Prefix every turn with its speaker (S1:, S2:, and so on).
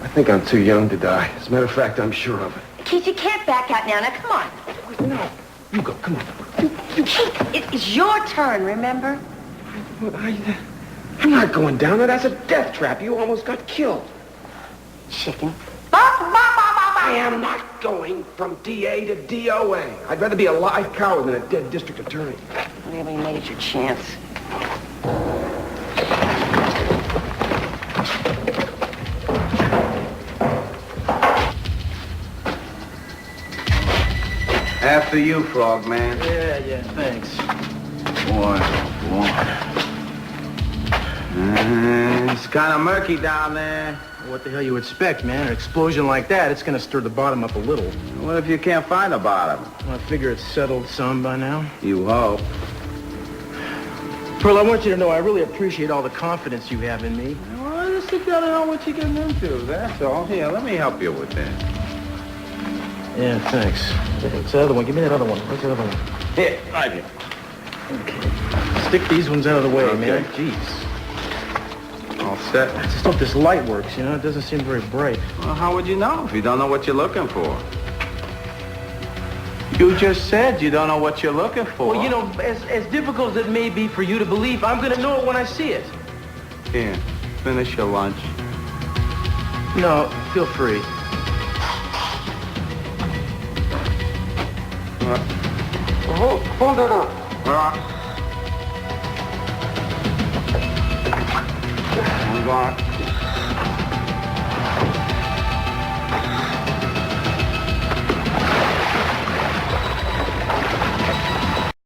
S1: I think I'm too young to die. As a matter of fact, I'm sure of it.
S2: Keith, you can't back out now. Now, come on.
S1: No. You go. Come on.
S2: Keith, it is your turn, remember?
S1: I'm not going down there. That's a death trap. You almost got killed.
S2: Chicken.
S1: I am not going from DA to DOA. I'd rather be a live coward than a dead district attorney.
S2: Really made your chance.
S3: After you, Frog Man.
S4: Yeah, thanks.
S3: Boy. It's kind of murky down there.
S4: What the hell you expect, man? An explosion like that, it's gonna stir the bottom up a little.
S3: What if you can't find the bottom?
S4: Well, I figure it's settled some by now.
S3: You hope.
S4: Pearl, I want you to know I really appreciate all the confidence you have in me.
S3: Well, just you gotta know what you're getting into, that's all. Here, let me help you with that.
S4: Yeah, thanks. What's the other one? Give me that other one. What's the other one?
S3: Here, right here.
S4: Okay. Stick these ones out of the way,
S3: Okay.
S4: man. Jeez.
S3: All set.
S4: I just hope this light works, you know? It doesn't seem very bright.
S3: Well, how would you know if you don't know what you're looking for? You just said you don't know what you're looking for.
S4: Well, you know, as difficult as it may be for you to believe, I'm gonna know it when I see it.
S3: Here, finish your lunch.
S4: No, feel free.
S3: Hold it up. I'm going.